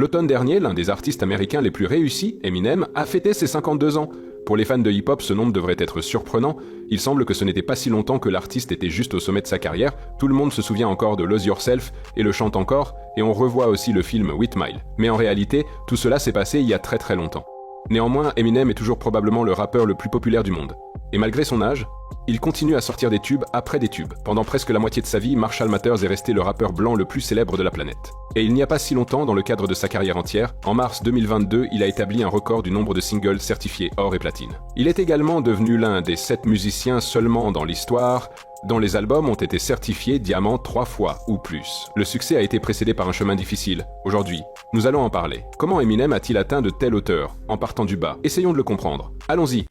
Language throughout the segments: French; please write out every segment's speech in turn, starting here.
L'automne dernier, l'un des artistes américains les plus réussis, Eminem, a fêté ses 52 ans. Pour les fans de hip-hop, ce nombre devrait être surprenant. Il semble que ce n'était pas si longtemps que l'artiste était juste au sommet de sa carrière. Tout le monde se souvient encore de Lose Yourself et le chante encore, et on revoit aussi le film 8 Mile. Mais en réalité, tout cela s'est passé il y a très très longtemps. Néanmoins, Eminem est toujours probablement le rappeur le plus populaire du monde. Et malgré son âge, il continue à sortir des tubes après des tubes. Pendant presque la moitié de sa vie, Marshall Mathers est resté le rappeur blanc le plus célèbre de la planète. Et il n'y a pas si longtemps, dans le cadre de sa carrière entière, en mars 2022, il a établi un record du nombre de singles certifiés or et platine. Il est également devenu l'un des 7 musiciens seulement dans l'histoire dont les albums ont été certifiés diamant 3 fois ou plus. Le succès a été précédé par un chemin difficile. Aujourd'hui, nous allons en parler. Comment Eminem a-t-il atteint de telle hauteur, en partant du bas? Essayons de le comprendre. Allons-y.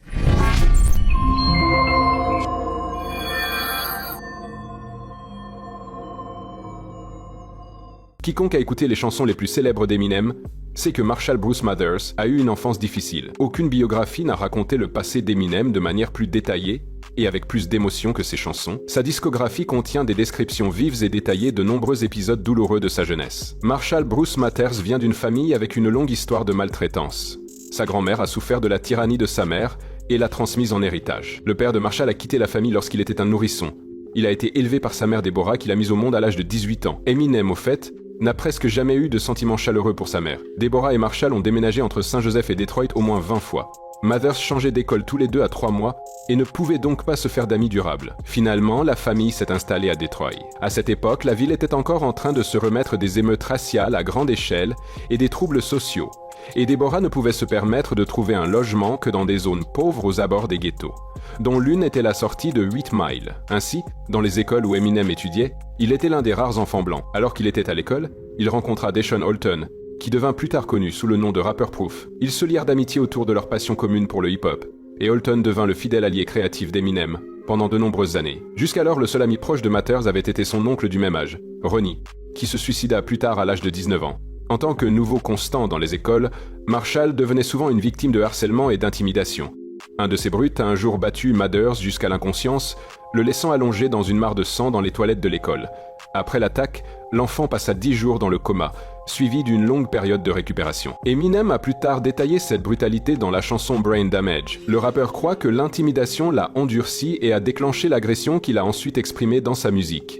Quiconque a écouté les chansons les plus célèbres d'Eminem sait que Marshall Bruce Mathers a eu une enfance difficile. Aucune biographie n'a raconté le passé d'Eminem de manière plus détaillée et avec plus d'émotion que ses chansons. Sa discographie contient des descriptions vives et détaillées de nombreux épisodes douloureux de sa jeunesse. Marshall Bruce Mathers vient d'une famille avec une longue histoire de maltraitance. Sa grand-mère a souffert de la tyrannie de sa mère et l'a transmise en héritage. Le père de Marshall a quitté la famille lorsqu'il était un nourrisson. Il a été élevé par sa mère Deborah qui l'a mise au monde à l'âge de 18 ans. Eminem, au fait, n'a presque jamais eu de sentiments chaleureux pour sa mère. Deborah et Marshall ont déménagé entre Saint-Joseph et Detroit au moins 20 fois. Mathers changeait d'école tous les 2 à 3 mois et ne pouvait donc pas se faire d'amis durables. Finalement, la famille s'est installée à Detroit. À cette époque, la ville était encore en train de se remettre des émeutes raciales à grande échelle et des troubles sociaux. Et Deborah ne pouvait se permettre de trouver un logement que dans des zones pauvres aux abords des ghettos, dont l'une était la sortie de 8 Mile. Ainsi, dans les écoles où Eminem étudiait, il était l'un des rares enfants blancs. Alors qu'il était à l'école, il rencontra Deshaun Holton, qui devint plus tard connu sous le nom de Rapper Proof. Ils se lièrent d'amitié autour de leur passion commune pour le hip-hop, et Holton devint le fidèle allié créatif d'Eminem pendant de nombreuses années. Jusqu'alors, le seul ami proche de Mathers avait été son oncle du même âge, Ronnie, qui se suicida plus tard à l'âge de 19 ans. En tant que nouveau constant dans les écoles, Marshall devenait souvent une victime de harcèlement et d'intimidation. Un de ces brutes a un jour battu Mathers jusqu'à l'inconscience, le laissant allongé dans une mare de sang dans les toilettes de l'école. Après l'attaque, l'enfant passa 10 jours dans le coma, suivi d'une longue période de récupération. Eminem a plus tard détaillé cette brutalité dans la chanson Brain Damage. Le rappeur croit que l'intimidation l'a endurci et a déclenché l'agression qu'il a ensuite exprimée dans sa musique.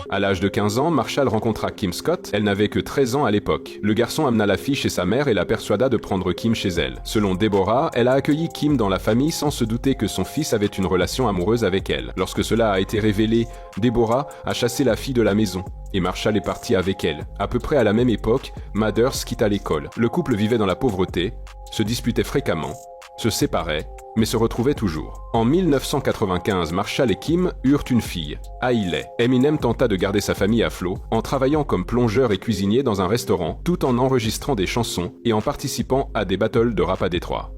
À l'âge de 15 ans, Marshall rencontra Kim Scott. Elle n'avait que 13 ans à l'époque. Le garçon amena la fille chez sa mère et la persuada de prendre Kim chez elle. Selon Deborah, elle a accueilli Kim dans la famille sans se douter que son fils avait une relation amoureuse avec elle. Lorsque cela a été révélé, Deborah a chassé la fille de la maison et Marshall est parti avec elle. À peu près à la même époque, Mathers quitta l'école. Le couple vivait dans la pauvreté, se disputait fréquemment, se séparait, mais se retrouvaient toujours. En 1995, Marshall et Kim eurent une fille, Hailey. Eminem tenta de garder sa famille à flot en travaillant comme plongeur et cuisinier dans un restaurant, tout en enregistrant des chansons et en participant à des battles de rap à Détroit.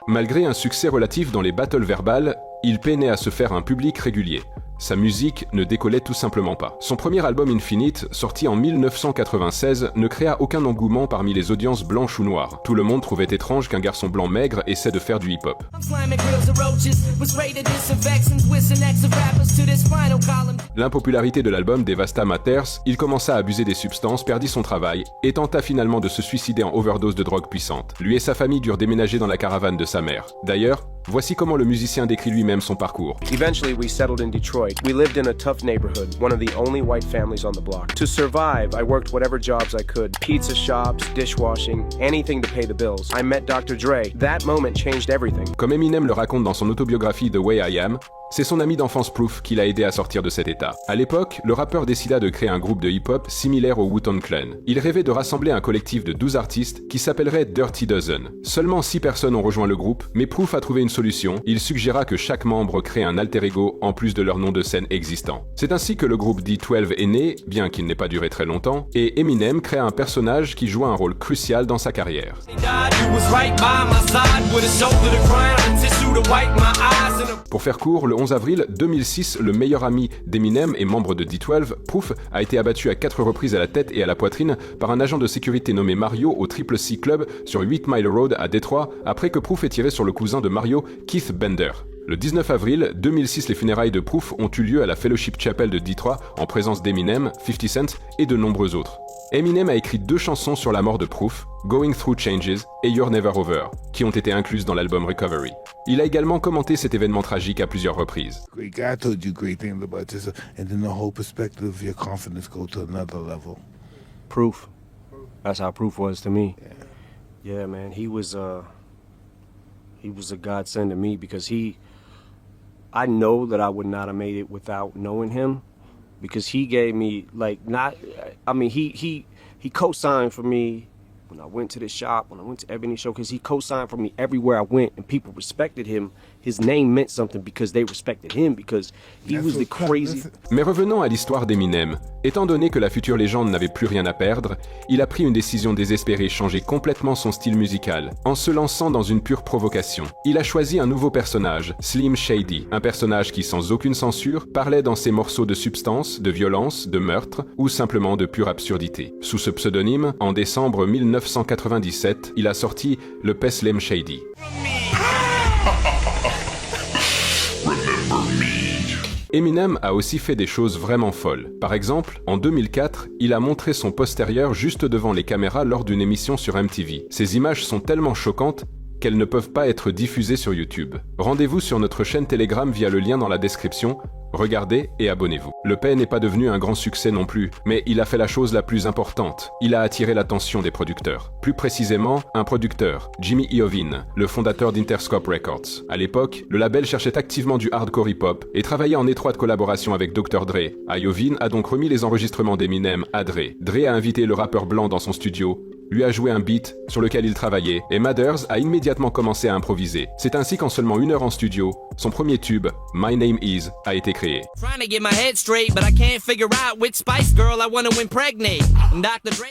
Malgré un succès relatif dans les battles verbales, il peinait à se faire un public régulier. Sa musique ne décollait tout simplement pas. Son premier album Infinite, sorti en 1996, ne créa aucun engouement parmi les audiences blanches ou noires. Tout le monde trouvait étrange qu'un garçon blanc maigre essaie de faire du hip-hop. L'impopularité de l'album dévasta Mathers, il commença à abuser des substances, perdit son travail et tenta finalement de se suicider en overdose de drogue puissante. Lui et sa famille durent déménager dans la caravane de sa mère. D'ailleurs, voici comment le musicien décrit lui-même son parcours. Eventually, we settled in Detroit. We lived in a tough neighborhood, one of the only white families on the block. To survive, I worked whatever jobs I could. Pizza shops, dishwashing, anything to pay the bills. I met Dr. Dre. That moment changed everything. Comme Eminem le raconte dans son autobiographie The Way I Am, c'est son ami d'enfance Proof qui l'a aidé à sortir de cet état. À l'époque, le rappeur décida de créer un groupe de hip-hop similaire au Wu-Tang Clan. Il rêvait de rassembler un collectif de 12 artistes qui s'appellerait Dirty Dozen. Seulement 6 personnes ont rejoint le groupe, mais Proof a trouvé une solution. Il suggéra que chaque membre crée un alter ego en plus de leur nom de scène existant. C'est ainsi que le groupe D12 est né, bien qu'il n'ait pas duré très longtemps, et Eminem créa un personnage qui joua un rôle crucial dans sa carrière. Pour faire court, le 11 avril 2006, le meilleur ami d'Eminem et membre de D12, Proof, a été abattu à 4 reprises à la tête et à la poitrine par un agent de sécurité nommé Mario au Triple C Club sur 8 Mile Road à Détroit, après que Proof ait tiré sur le cousin de Mario, Keith Bender. Le 19 avril 2006, les funérailles de Proof ont eu lieu à la Fellowship Chapel de Détroit en présence d'Eminem, 50 Cent et de nombreux autres. Eminem a écrit 2 chansons sur la mort de Proof, Going Through Changes et You're Never Over, qui ont été incluses dans l'album Recovery. Il a également commenté cet événement tragique à plusieurs reprises. Great guy, I told you great things about this, and then the whole perspective of your confidence go to another level. Proof. That's how Proof was to me. Yeah, man, he was a godsend to me because I know that I would not have made it without knowing him, because he gave me he co-signed for me when I went to the shop, when I went to Ebony Show, because he co-signed for me everywhere I went, and people respected him. His name meant something because they respected him, because he was the crazy. Mais revenons à l'histoire d'Eminem. Étant donné que la future légende n'avait plus rien à perdre, il a pris une décision désespérée, changer complètement son style musical, en se lançant dans une pure provocation. Il a choisi un nouveau personnage, Slim Shady, un personnage qui, sans aucune censure, parlait dans ses morceaux de substance, de violence, de meurtre, ou simplement de pure absurdité. Sous ce pseudonyme, en décembre 1997, il a sorti le P Slim Shady. Eminem a aussi fait des choses vraiment folles. Par exemple, en 2004, il a montré son postérieur juste devant les caméras lors d'une émission sur MTV. Ces images sont tellement choquantes qu'elles ne peuvent pas être diffusées sur YouTube. Rendez-vous sur notre chaîne Telegram via le lien dans la description. Regardez et abonnez-vous. Le P n'est pas devenu un grand succès non plus, mais il a fait la chose la plus importante. Il a attiré l'attention des producteurs. Plus précisément, un producteur, Jimmy Iovine, le fondateur d'Interscope Records. À l'époque, le label cherchait activement du hardcore hip-hop et travaillait en étroite collaboration avec Dr. Dre. Iovine a donc remis les enregistrements d'Eminem à Dre. Dre a invité le rappeur blanc dans son studio, lui a joué un beat sur lequel il travaillait, et Mathers a immédiatement commencé à improviser. C'est ainsi qu'en seulement 1 heure en studio, son premier tube, My Name Is, a été créé.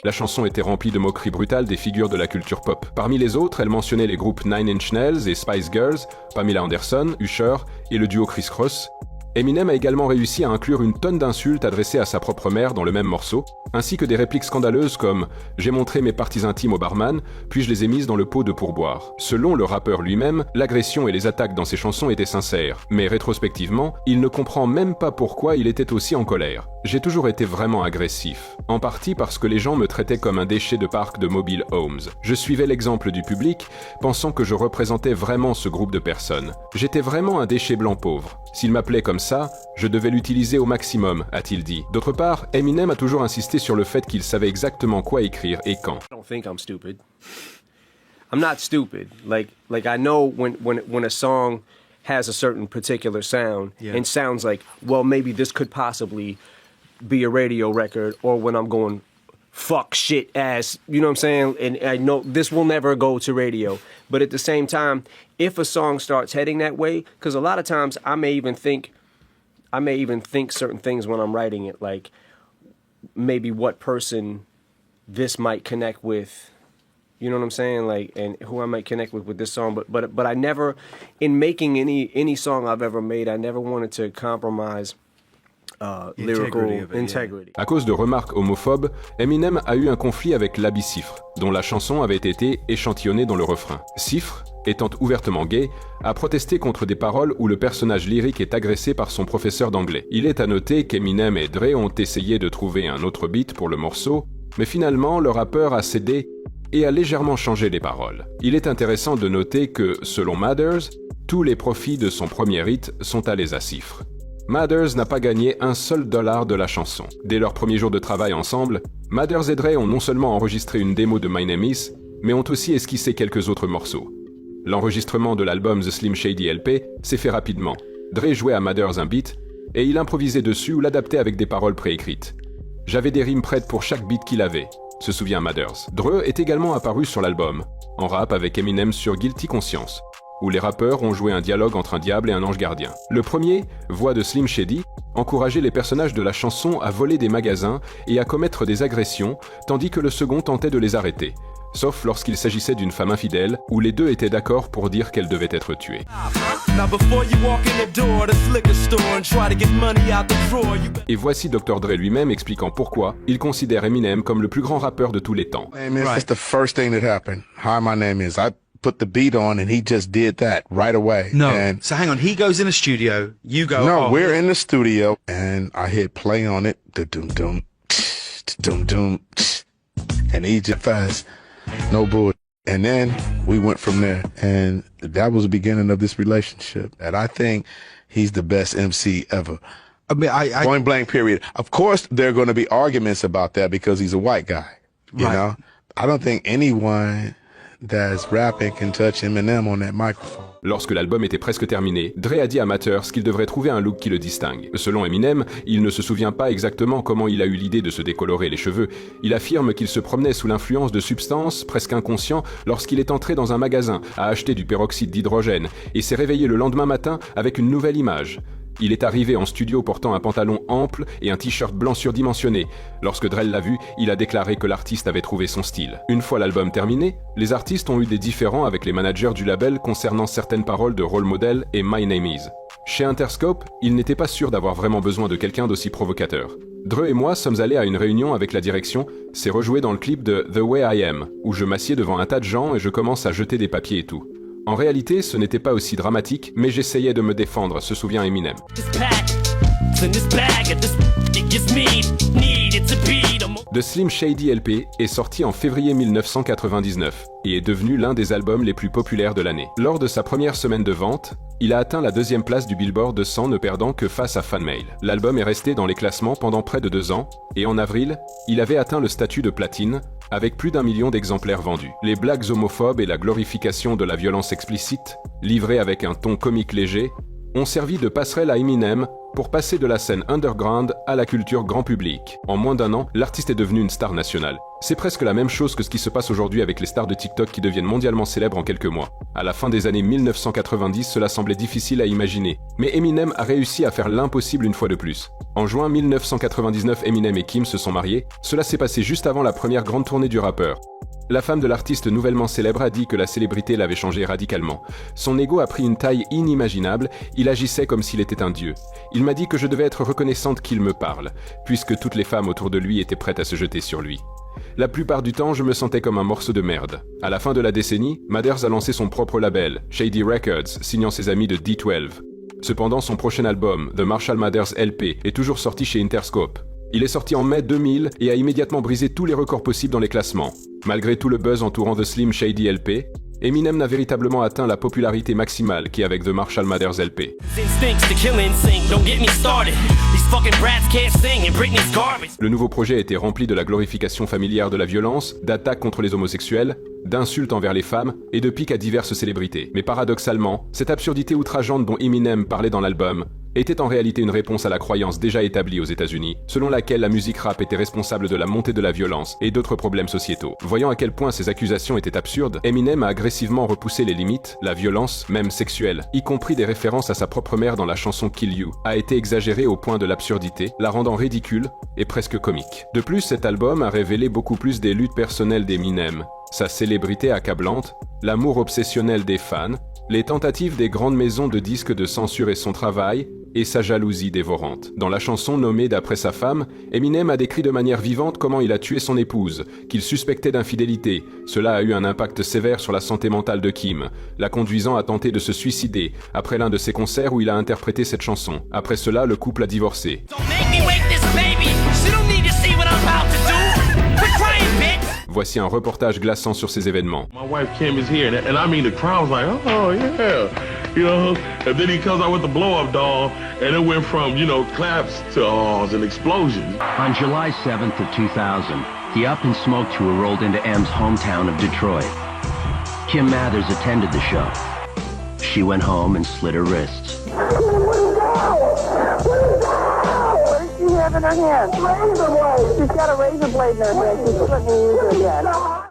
La chanson était remplie de moqueries brutales des figures de la culture pop. Parmi les autres, elle mentionnait les groupes Nine Inch Nails et Spice Girls, Pamela Anderson, Usher et le duo Criss Cross. Eminem a également réussi à inclure une tonne d'insultes adressées à sa propre mère dans le même morceau, ainsi que des répliques scandaleuses comme « J'ai montré mes parties intimes au barman, puis je les ai mises dans le pot de pourboire ». Selon le rappeur lui-même, l'agression et les attaques dans ses chansons étaient sincères, mais rétrospectivement, il ne comprend même pas pourquoi il était aussi en colère. « J'ai toujours été vraiment agressif, en partie parce que les gens me traitaient comme un déchet de parc de mobile homes. Je suivais l'exemple du public, pensant que je représentais vraiment ce groupe de personnes. J'étais vraiment un déchet blanc pauvre. S'il m'appelait comme ça, je devais l'utiliser au maximum, a-t-il dit. D'autre part, Eminem a toujours insisté sur le fait qu'il savait exactement quoi écrire et quand. I don't think I'm stupid. I'm not stupid. Like I know when a song has a certain particular sound and sounds like, well, maybe this could possibly be a radio record, or when I'm going fuck shit ass, you know what I'm saying? And I know this will never go to radio. But at the same time, if a song starts heading that way, because a lot of times I may even think certain things when I'm writing it, like maybe what person this might connect with, you know what I'm saying? Like, and who I might connect with this song. But I never, in making any song I've ever made, I never wanted to compromise lyrical integrity. À cause de remarques homophobes, Eminem a eu un conflit avec Labi Siffre, dont la chanson avait été échantillonnée dans le refrain. Siffre, étant ouvertement gay, a protesté contre des paroles où le personnage lyrique est agressé par son professeur d'anglais. Il est à noter qu'Eminem et Dre ont essayé de trouver un autre beat pour le morceau, mais finalement le rappeur a cédé et a légèrement changé les paroles. Il est intéressant de noter que, selon Mathers, tous les profits de son premier hit sont allés à Siffre. Mathers n'a pas gagné un seul dollar de la chanson. Dès leur premier jour de travail ensemble, Mathers et Dre ont non seulement enregistré une démo de My Name Is, mais ont aussi esquissé quelques autres morceaux. L'enregistrement de l'album The Slim Shady LP s'est fait rapidement. Dre jouait à Mathers un beat, et il improvisait dessus ou l'adaptait avec des paroles préécrites. J'avais des rimes prêtes pour chaque beat qu'il avait, se souvient Mathers. Dre est également apparu sur l'album, en rap avec Eminem sur Guilty Conscience, où les rappeurs ont joué un dialogue entre un diable et un ange gardien. Le premier, voix de Slim Shady, encourageait les personnages de la chanson à voler des magasins et à commettre des agressions, tandis que le second tentait de les arrêter. sauf lorsqu'il s'agissait d'une femme infidèle, où les deux étaient d'accord pour dire qu'elle devait être tuée. Et voici Dr. Dre lui-même expliquant pourquoi il considère Eminem comme le plus grand rappeur de tous les temps. That's the first thing that happened. Hi, my name is. I put the beat on and he just did that right away. No. And So hang on, he goes in the studio, you go, no, oh. we're in the studio and I hit play on it. Doom doom doom doom and he just fast. No bull. And then we went from there and that was the beginning of this relationship. And I think he's the best MC ever. I mean, I Point blank period. Of course there are going to be arguments about that because he's a white guy. You Right. know? I don't think anyone that's rapping can touch Eminem on that microphone. Lorsque l'album était presque terminé, Dre a dit à Matters qu'il devrait trouver un look qui le distingue. Selon Eminem, il ne se souvient pas exactement comment il a eu l'idée de se décolorer les cheveux. Il affirme qu'il se promenait sous l'influence de substances, presque inconscient, lorsqu'il est entré dans un magasin, a acheté du peroxyde d'hydrogène et s'est réveillé le lendemain matin avec une nouvelle image. Il est arrivé en studio portant un pantalon ample et un t-shirt blanc surdimensionné. Lorsque Drell l'a vu, il a déclaré que l'artiste avait trouvé son style. Une fois l'album terminé, les artistes ont eu des différends avec les managers du label concernant certaines paroles de Role Model et My Name Is. Chez Interscope, ils n'étaient pas sûrs d'avoir vraiment besoin de quelqu'un d'aussi provocateur. Dre et moi sommes allés à une réunion avec la direction, c'est rejoué dans le clip de The Way I Am, où je m'assieds devant un tas de gens et je commence à jeter des papiers et tout. En réalité, ce n'était pas aussi dramatique, mais j'essayais de me défendre, se souvient Eminem. The Slim Shady LP est sorti en février 1999 et est devenu l'un des albums les plus populaires de l'année. Lors de sa première semaine de vente, il a atteint la 2e place du Billboard 100 ne perdant que face à Fan Mail. L'album est resté dans les classements pendant près de 2 ans et en avril, il avait atteint le statut de platine avec plus d'1 million d'exemplaires vendus. Les blagues homophobes et la glorification de la violence explicite, livrées avec un ton comique léger, ont servi de passerelle à Eminem pour passer de la scène underground à la culture grand public. En moins d'1 an, l'artiste est devenu une star nationale. C'est presque la même chose que ce qui se passe aujourd'hui avec les stars de TikTok qui deviennent mondialement célèbres en quelques mois. À la fin des années 1990, cela semblait difficile à imaginer. Mais Eminem a réussi à faire l'impossible une fois de plus. En juin 1999, Eminem et Kim se sont mariés. Cela s'est passé juste avant la première grande tournée du rappeur. La femme de l'artiste nouvellement célèbre a dit que la célébrité l'avait changé radicalement. Son ego a pris une taille inimaginable, il agissait comme s'il était un dieu. Il m'a dit que je devais être reconnaissante qu'il me parle, puisque toutes les femmes autour de lui étaient prêtes à se jeter sur lui. La plupart du temps, je me sentais comme un morceau de merde. À la fin de la décennie, Mathers a lancé son propre label, Shady Records, signant ses amis de D12. Cependant, son prochain album, The Marshall Mathers LP, est toujours sorti chez Interscope. Il est sorti en mai 2000 et a immédiatement brisé tous les records possibles dans les classements. Malgré tout le buzz entourant The Slim Shady LP, Eminem n'a véritablement atteint la popularité maximale qui est avec The Marshall Mathers LP. Le nouveau projet a été rempli de la glorification familière de la violence, d'attaques contre les homosexuels, d'insultes envers les femmes et de piques à diverses célébrités. Mais paradoxalement, cette absurdité outrageante dont Eminem parlait dans l'album était en réalité une réponse à la croyance déjà établie aux États-Unis, selon laquelle la musique rap était responsable de la montée de la violence et d'autres problèmes sociétaux. Voyant à quel point ces accusations étaient absurdes, Eminem a agressivement repoussé les limites, la violence, même sexuelle, y compris des références à sa propre mère dans la chanson Kill You, a été exagérée au point de l'absurdité, la rendant ridicule et presque comique. De plus, cet album a révélé beaucoup plus des luttes personnelles d'Eminem, sa célébrité accablante, l'amour obsessionnel des fans, les tentatives des grandes maisons de disques de censurer son travail et sa jalousie dévorante. Dans la chanson nommée d'après sa femme, Eminem a décrit de manière vivante comment il a tué son épouse, qu'il suspectait d'infidélité. Cela a eu un impact sévère sur la santé mentale de Kim, la conduisant à tenter de se suicider après l'un de ses concerts où il a interprété cette chanson. Après cela, le couple a divorcé. Voici un reportage glaçant sur ces événements. My wife Kim is here, and I mean the crowd was like, oh yeah, you know. And then he comes out with the blow-up doll, and it went from, you know, claps to ahs and explosions. On July 7th of 2000, the Up in Smoke tour rolled into M's hometown of Detroit. Kim Mathers attended the show. She went home and slit her wrists. What does she have in her hand? Razor blade. She's got a razor blade in her hand. She's putting it in her again.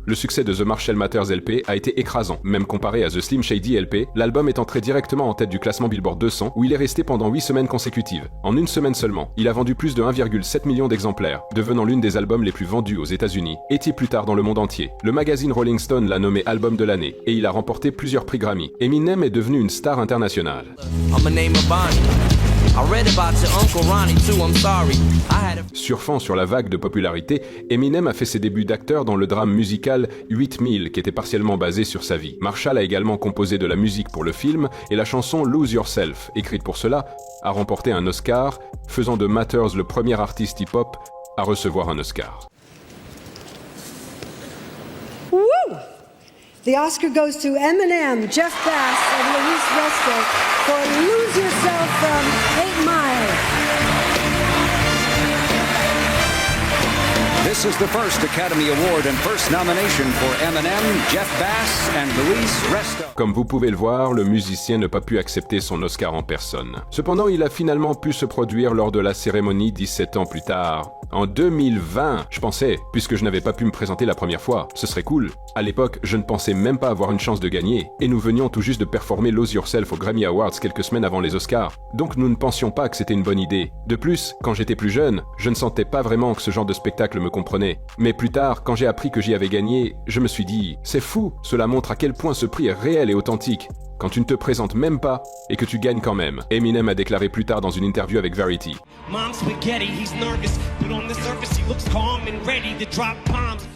Le succès de The Marshall Mathers LP a été écrasant, même comparé à The Slim Shady LP, l'album est entré directement en tête du classement Billboard 200 où il est resté pendant 8 semaines consécutives. En une semaine seulement, il a vendu plus de 1,7 million d'exemplaires, devenant l'une des albums les plus vendus aux États-Unis et plus tard dans le monde entier. Le magazine Rolling Stone l'a nommé album de l'année et il a remporté plusieurs prix Grammy. Eminem est devenu une star internationale. Surfant sur la vague de popularité, Eminem a fait ses débuts d'acteur dans le drame musical 8000 qui était partiellement basé sur sa vie. Marshall a également composé de la musique pour le film et la chanson Lose Yourself, écrite pour cela, a remporté un Oscar, faisant de Mathers le premier artiste hip-hop à recevoir un Oscar. Woo! The Oscar goes to Eminem, Jeff Bass, and Luis Resto for Lose Yourself from 8 Mile. This is the first Academy Award and first nomination for Eminem, Jeff Bass and Luis Resto. Comme vous pouvez le voir, le musicien n'a pas pu accepter son Oscar en personne. Cependant, il a finalement pu se produire lors de la cérémonie 17 ans plus tard. En 2020, je pensais, puisque je n'avais pas pu me présenter la première fois, ce serait cool. À l'époque, je ne pensais même pas avoir une chance de gagner, et nous venions tout juste de performer Lose Yourself aux Grammy Awards quelques semaines avant les Oscars. Donc nous ne pensions pas que c'était une bonne idée. De plus, quand j'étais plus jeune, je ne sentais pas vraiment que ce genre de spectacle me comprenait. Mais plus tard, quand j'ai appris que j'y avais gagné, je me suis dit, c'est fou, cela montre à quel point ce prix est réel et authentique. Quand tu ne te présentes même pas et que tu gagnes quand même. Eminem a déclaré plus tard dans une interview avec Variety.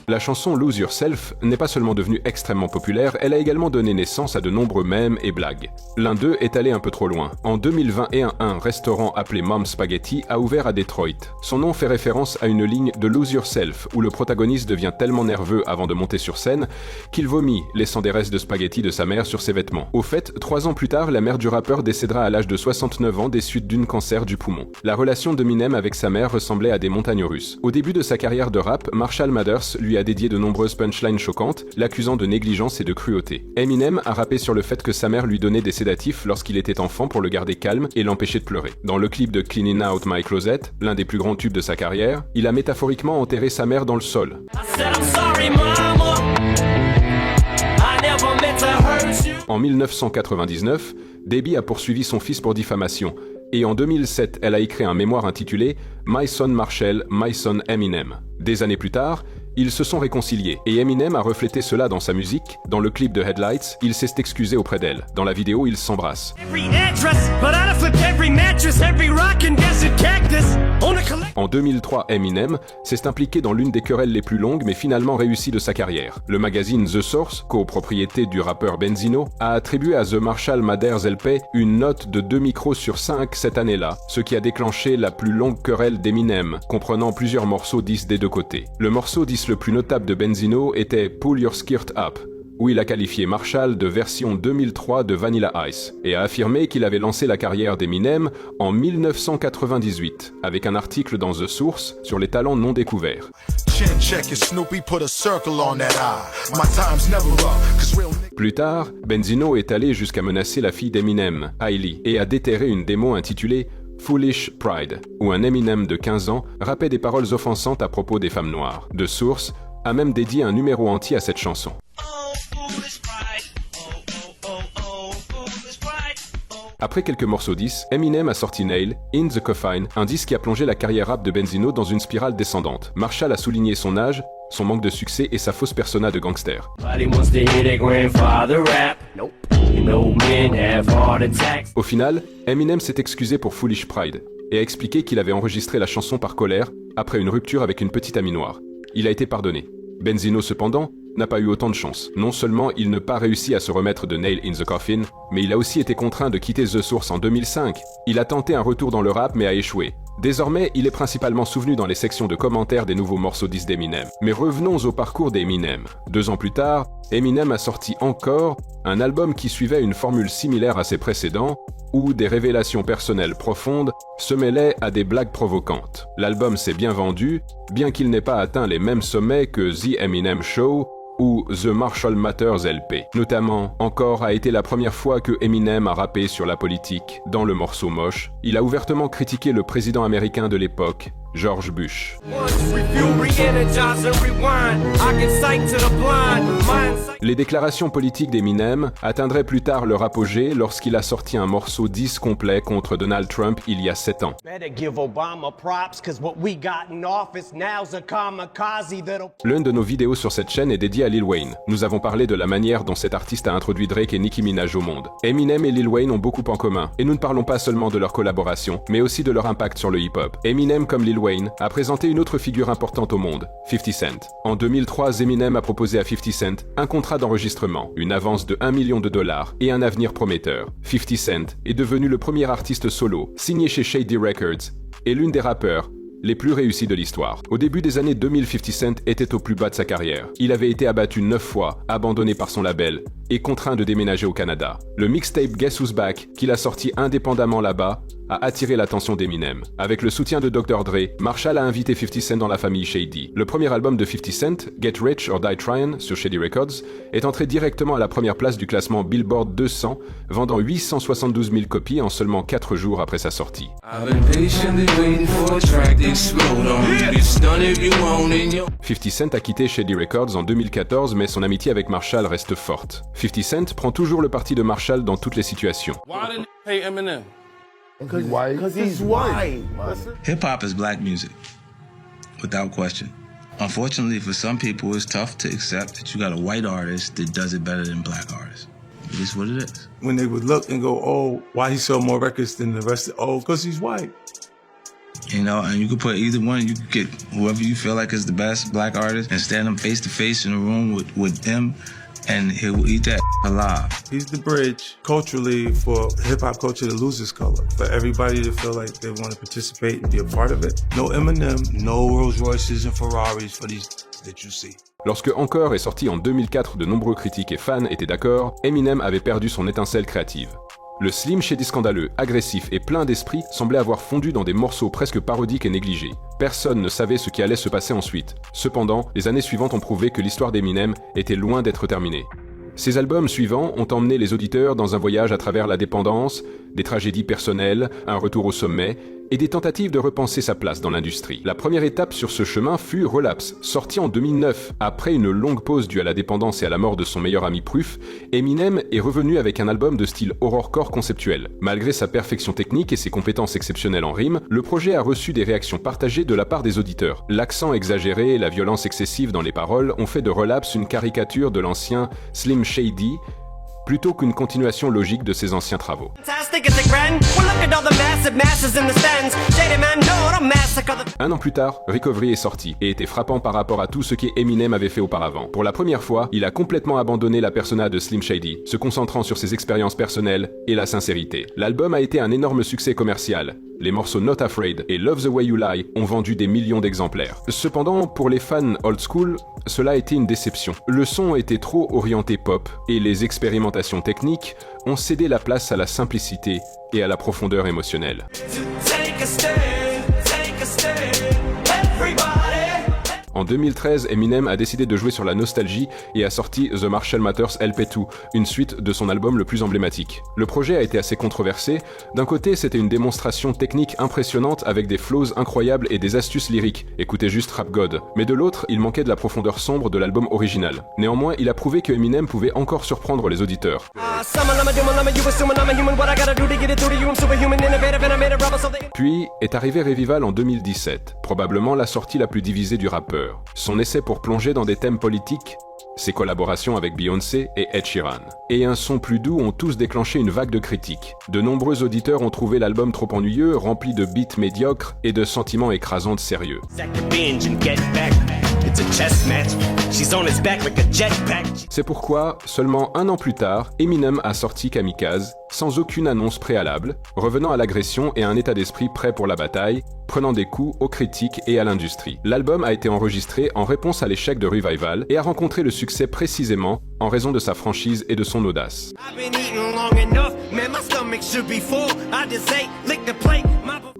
La chanson Lose Yourself n'est pas seulement devenue extrêmement populaire, elle a également donné naissance à de nombreux mèmes et blagues. L'un d'eux est allé un peu trop loin. En 2021, un restaurant appelé Mom's Spaghetti a ouvert à Detroit. Son nom fait référence à une ligne de Lose Yourself où le protagoniste devient tellement nerveux avant de monter sur scène qu'il vomit, laissant des restes de spaghetti de sa mère sur ses vêtements. Au fait, 3 ans plus tard, la mère du rappeur décédera à l'âge de 69 ans des suites d'un cancer du poumon. La relation d'Eminem avec sa mère ressemblait à des montagnes russes. Au début de sa carrière de rap, Marshall Mathers lui a dédié de nombreuses punchlines choquantes, l'accusant de négligence et de cruauté. Eminem a rappé sur le fait que sa mère lui donnait des sédatifs lorsqu'il était enfant pour le garder calme et l'empêcher de pleurer. Dans le clip de Cleaning Out My Closet, l'un des plus grands tubes de sa carrière, il a métaphoriquement enterré sa mère dans le sol. En 1999, Debbie a poursuivi son fils pour diffamation, et en 2007, elle a écrit un mémoire intitulé « My Son Marshall, My Son Eminem ». Des années plus tard, ils se sont réconciliés, et Eminem a reflété cela dans sa musique. Dans le clip de Headlights, il s'est excusé auprès d'elle. Dans la vidéo, ils s'embrassent. En 2003, Eminem s'est impliqué dans l'une des querelles les plus longues mais finalement réussies de sa carrière. Le magazine The Source, copropriété du rappeur Benzino, a attribué à The Marshall Mathers LP une note de 2 micros sur 5 cette année-là, ce qui a déclenché la plus longue querelle d'Eminem, comprenant plusieurs morceaux 10 des deux côtés. Le morceau 10 le plus notable de Benzino était Pull Your Skirt Up, où il a qualifié Marshall de version 2003 de Vanilla Ice, et a affirmé qu'il avait lancé la carrière d'Eminem en 1998, avec un article dans The Source sur les talents non découverts. Plus tard, Benzino est allé jusqu'à menacer la fille d'Eminem, Hailey, et a déterré une démo intitulée Foolish Pride, où un Eminem de 15 ans rappait des paroles offensantes à propos des femmes noires. The Source a même dédié un numéro entier à cette chanson. Après quelques morceaux 10, Eminem a sorti Nail, In the Coffin, un disque qui a plongé la carrière rap de Benzino dans une spirale descendante. Marshall a souligné son âge, son manque de succès et sa fausse persona de gangster. Au final, Eminem s'est excusé pour Foolish Pride et a expliqué qu'il avait enregistré la chanson par colère après une rupture avec une petite amie noire. Il a été pardonné. Benzino, cependant, n'a pas eu autant de chance. Non seulement il n'a pas réussi à se remettre de Nail in the Coffin, mais il a aussi été contraint de quitter The Source en 2005. Il a tenté un retour dans le rap mais a échoué. Désormais, il est principalement souvenu dans les sections de commentaires des nouveaux morceaux 10 d'Eminem. Mais revenons au parcours d'Eminem. 2 ans plus tard, Eminem a sorti encore un album qui suivait une formule similaire à ses précédents, où des révélations personnelles profondes se mêlaient à des blagues provocantes. L'album s'est bien vendu, bien qu'il n'ait pas atteint les mêmes sommets que The Eminem Show ou The Marshall Mathers LP. Notamment, Encore a été la première fois que Eminem a rappé sur la politique. Dans le morceau Moche, il a ouvertement critiqué le président américain de l'époque, George Bush. Les déclarations politiques d'Eminem atteindraient plus tard leur apogée lorsqu'il a sorti un morceau 10 complet contre Donald Trump il y a 7 ans. L'une de nos vidéos sur cette chaîne est dédiée à Lil Wayne. Nous avons parlé de la manière dont cet artiste a introduit Drake et Nicki Minaj au monde. Eminem et Lil Wayne ont beaucoup en commun, et nous ne parlons pas seulement de leur collaboration, mais aussi de leur impact sur le hip-hop. Eminem, comme Lil Wayne, a présenté une autre figure importante au monde, 50 Cent. En 2003, Eminem a proposé à 50 Cent un contrat d'enregistrement, une avance de $1 million et un avenir prometteur. 50 Cent est devenu le premier artiste solo, signé chez Shady Records, et l'une des rappeurs les plus réussis de l'histoire. Au début des années 2000, 50 Cent était au plus bas de sa carrière. Il avait été abattu 9 fois, abandonné par son label, et contraint de déménager au Canada. Le mixtape Guess Who's Back, qu'il a sorti indépendamment là-bas, a attiré l'attention d'Eminem. Avec le soutien de Dr. Dre, Marshall a invité 50 Cent dans la famille Shady. Le premier album de 50 Cent, Get Rich or Die Tryin' sur Shady Records, est entré directement à la première place du classement Billboard 200, vendant 872 000 copies en seulement 4 jours après sa sortie. 50 Cent a quitté Shady Records en 2014, mais son amitié avec Marshall reste forte. 50 Cent prend toujours le parti de Marshall dans toutes les situations. Because he's white. Hip-hop is black music, without question. Unfortunately, for some people, it's tough to accept that you got a white artist that does it better than black artists. It is what it is. When they would look and go, oh, why he sell more records than the rest? Oh, because he's white. You know, and you could put either one. You could get whoever you feel like is the best black artist and stand them face to face in a room with them, and he will eat that alive. He's the bridge culturally for hip-hop culture to lose its color. For everybody to feel like they want to participate and be a part of it. No Eminem, no Rolls Royces and Ferraris for these that you see. Lorsque Encore est sorti en 2004, de nombreux critiques et fans étaient d'accord, Eminem avait perdu son étincelle créative. Le Slim Shady scandaleux, agressif et plein d'esprit semblait avoir fondu dans des morceaux presque parodiques et négligés. Personne ne savait ce qui allait se passer ensuite. Cependant, les années suivantes ont prouvé que l'histoire d'Eminem était loin d'être terminée. Ces albums suivants ont emmené les auditeurs dans un voyage à travers la dépendance, des tragédies personnelles, un retour au sommet, et des tentatives de repenser sa place dans l'industrie. La première étape sur ce chemin fut Relapse, sorti en 2009. Après une longue pause due à la dépendance et à la mort de son meilleur ami Proof, Eminem est revenu avec un album de style horrorcore conceptuel. Malgré sa perfection technique et ses compétences exceptionnelles en rime, le projet a reçu des réactions partagées de la part des auditeurs. L'accent exagéré et la violence excessive dans les paroles ont fait de Relapse une caricature de l'ancien Slim Shady, plutôt qu'une continuation logique de ses anciens travaux. Un an plus tard, Recovery est sorti et était frappant par rapport à tout ce qu'Eminem avait fait auparavant. Pour la première fois, il a complètement abandonné la persona de Slim Shady, se concentrant sur ses expériences personnelles et la sincérité. L'album a été un énorme succès commercial. Les morceaux Not Afraid et Love the Way You Lie ont vendu des millions d'exemplaires. Cependant, pour les fans old school, cela a été une déception. Le son était trop orienté pop et les expérimentations techniques ont cédé la place à la simplicité et à la profondeur émotionnelle. En 2013, Eminem a décidé de jouer sur la nostalgie et a sorti The Marshall Mathers LP2, une suite de son album le plus emblématique. Le projet a été assez controversé. D'un côté, c'était une démonstration technique impressionnante avec des flows incroyables et des astuces lyriques. Écoutez juste Rap God. Mais de l'autre, il manquait de la profondeur sombre de l'album original. Néanmoins, il a prouvé que Eminem pouvait encore surprendre les auditeurs. Puis est arrivé Revival en 2017, probablement la sortie la plus divisée du rappeur. Son essai pour plonger dans des thèmes politiques, ses collaborations avec Beyoncé et Ed Sheeran, et un son plus doux ont tous déclenché une vague de critiques. De nombreux auditeurs ont trouvé l'album trop ennuyeux, rempli de beats médiocres et de sentiments écrasants de sérieux. C'est pourquoi, seulement un an plus tard, Eminem a sorti Kamikaze, sans aucune annonce préalable, revenant à l'agression et à un état d'esprit prêt pour la bataille, prenant des coups aux critiques et à l'industrie. L'album a été enregistré en réponse à l'échec de Revival et a rencontré le succès précisément en raison de sa franchise et de son audace.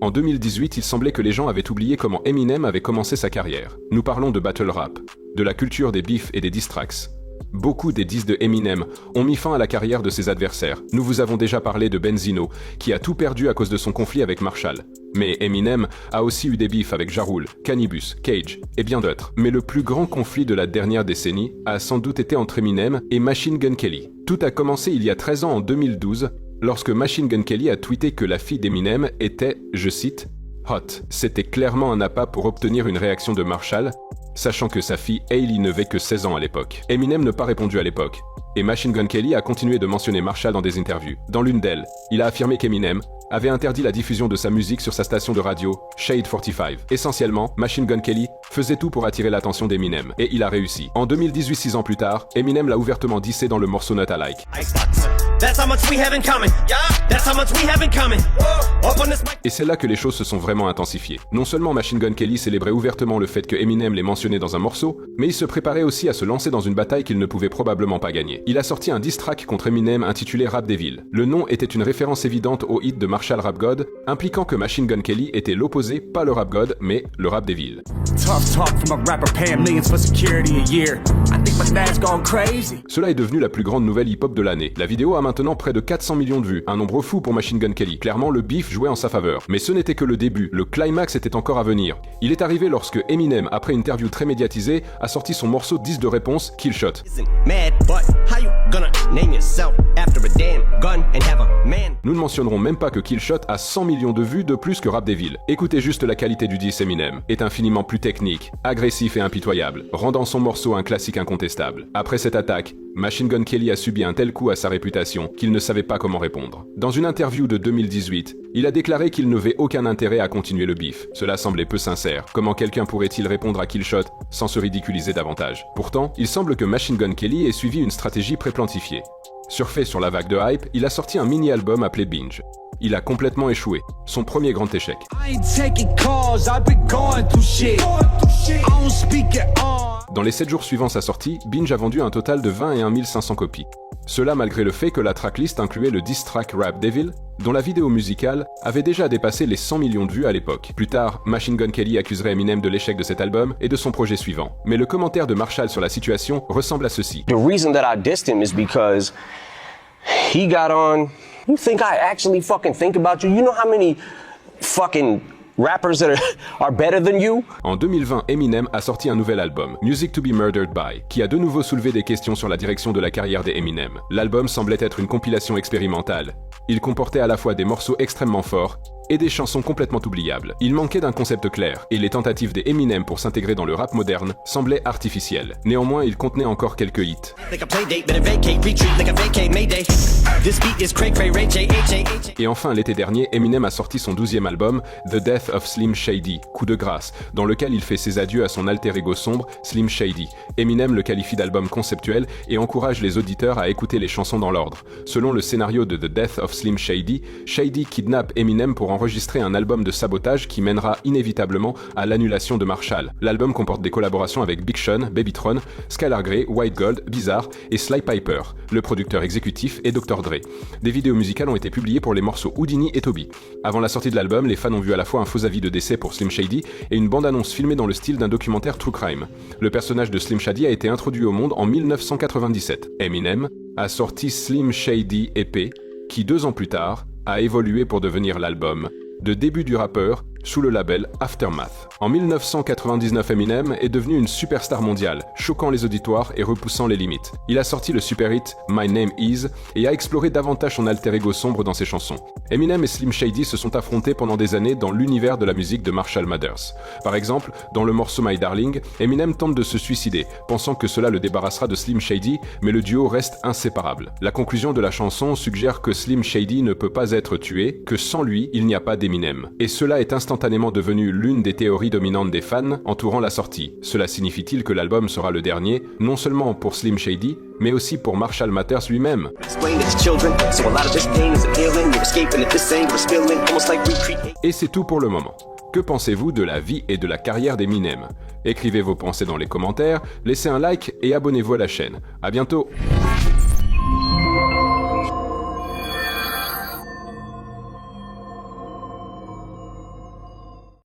En 2018, il semblait que les gens avaient oublié comment Eminem avait commencé sa carrière. Nous parlons de battle rap, de la culture des beefs et des diss tracks. Beaucoup des disques de Eminem ont mis fin à la carrière de ses adversaires. Nous vous avons déjà parlé de Benzino, qui a tout perdu à cause de son conflit avec Marshall. Mais Eminem a aussi eu des beefs avec Ja Rule, Cannibus, Cage et bien d'autres. Mais le plus grand conflit de la dernière décennie a sans doute été entre Eminem et Machine Gun Kelly. Tout a commencé il y a 13 ans en 2012, lorsque Machine Gun Kelly a tweeté que la fille d'Eminem était, je cite, « hot ». C'était clairement un appât pour obtenir une réaction de Marshall, sachant que sa fille Hailey n'avait que 16 ans à l'époque. Eminem n'a pas répondu à l'époque, et Machine Gun Kelly a continué de mentionner Marshall dans des interviews. Dans l'une d'elles, il a affirmé qu'Eminem avait interdit la diffusion de sa musique sur sa station de radio, Shade 45. Essentiellement, Machine Gun Kelly faisait tout pour attirer l'attention d'Eminem, et il a réussi. En 2018, 6 ans plus tard, Eminem l'a ouvertement dissé dans le morceau Not Alike. Et c'est là que les choses se sont vraiment intensifiées. Non seulement Machine Gun Kelly célébrait ouvertement le fait que Eminem l'ait mentionné dans un morceau, mais il se préparait aussi à se lancer dans une bataille qu'il ne pouvait probablement pas gagner. Il a sorti un diss track contre Eminem intitulé Rap Devil. Le nom était une référence évidente au hit de Marshall Rap God, impliquant que Machine Gun Kelly était l'opposé, pas le Rap God, mais le Rap Devil. Cela est devenu la plus grande nouvelle hip-hop de l'année. La vidéo a maintenant près de 400 millions de vues, un nombre fou pour Machine Gun Kelly. Clairement, le beef jouait en sa faveur. Mais ce n'était que le début, le climax était encore à venir. Il est arrivé lorsque Eminem, après une interview très médiatisée, a sorti son morceau 10 de réponse, Kill Shot. Nous ne mentionnerons même pas que Kill Shot a 100 millions de vues de plus que Rap Devil. Écoutez juste la qualité du diss Eminem, est infiniment plus technique, agressif et impitoyable, rendant son morceau un classique incontestable. Après cette attaque, Machine Gun Kelly a subi un tel coup à sa réputation qu'il ne savait pas comment répondre. Dans une interview de 2018, il a déclaré qu'il n'avait aucun intérêt à continuer le beef. Cela semblait peu sincère. Comment quelqu'un pourrait-il répondre à Kill Shot sans se ridiculiser davantage? Pourtant, il semble que Machine Gun Kelly ait suivi une stratégie préplantifiée. Surfé sur la vague de hype, il a sorti un mini-album appelé Binge. Il a complètement échoué, son premier grand échec. Dans les 7 jours suivant sa sortie, Binge a vendu un total de 21 500 copies. Cela malgré le fait que la tracklist incluait le diss track Rap Devil, dont la vidéo musicale avait déjà dépassé les 100 millions de vues à l'époque. Plus tard, Machine Gun Kelly accuserait Eminem de l'échec de cet album et de son projet suivant. Mais le commentaire de Marshall sur la situation ressemble à ceci. The reason that I dissed him is because he got on. You think I actually fucking think about you? You know how many fucking rappers that are better than you? En 2020, Eminem a sorti un nouvel album, Music to be Murdered By, qui a de nouveau soulevé des questions sur la direction de la carrière des Eminem. L'album semblait être une compilation expérimentale. Il comportait à la fois des morceaux extrêmement forts et des chansons complètement oubliables. Il manquait d'un concept clair, et les tentatives des Eminem pour s'intégrer dans le rap moderne semblaient artificielles. Néanmoins, il contenait encore quelques hits. Et enfin, l'été dernier, Eminem a sorti son 12e album, The Death of Slim Shady, Coup de grâce, dans lequel il fait ses adieux à son alter ego sombre, Slim Shady. Eminem le qualifie d'album conceptuel et encourage les auditeurs à écouter les chansons dans l'ordre. Selon le scénario de The Death of Slim Shady, Shady kidnappe Eminem pour enregistrer un album de sabotage qui mènera inévitablement à l'annulation de Marshall. L'album comporte des collaborations avec Big Sean, Babytron, Skylar Grey, White Gold, Bizarre et Sly Piper, le producteur exécutif et Dr. Dre. Des vidéos musicales ont été publiées pour les morceaux Houdini et Toby. Avant la sortie de l'album, les fans ont vu à la fois un faux avis de décès pour Slim Shady et une bande-annonce filmée dans le style d'un documentaire True Crime. Le personnage de Slim Shady a été introduit au monde en 1997. Eminem a sorti Slim Shady EP, qui 2 ans plus tard a évolué pour devenir l'album de début du rappeur sous le label Aftermath. En 1999, Eminem est devenu une superstar mondiale, choquant les auditoires et repoussant les limites. Il a sorti le super hit My Name Is et a exploré davantage son alter ego sombre dans ses chansons. Eminem et Slim Shady se sont affrontés pendant des années dans l'univers de la musique de Marshall Mathers. Par exemple, dans le morceau My Darling, Eminem tente de se suicider, pensant que cela le débarrassera de Slim Shady, mais le duo reste inséparable. La conclusion de la chanson suggère que Slim Shady ne peut pas être tué, que sans lui, il n'y a pas d'Eminem. Et cela est instantanément devenu l'une des théories dominantes des fans entourant la sortie. Cela signifie-t-il que l'album sera le dernier, non seulement pour Slim Shady, mais aussi pour Marshall Mathers lui-même? Et c'est tout pour le moment. Que pensez-vous de la vie et de la carrière d'Eminem? Écrivez vos pensées dans les commentaires, laissez un like et abonnez-vous à la chaîne. À bientôt!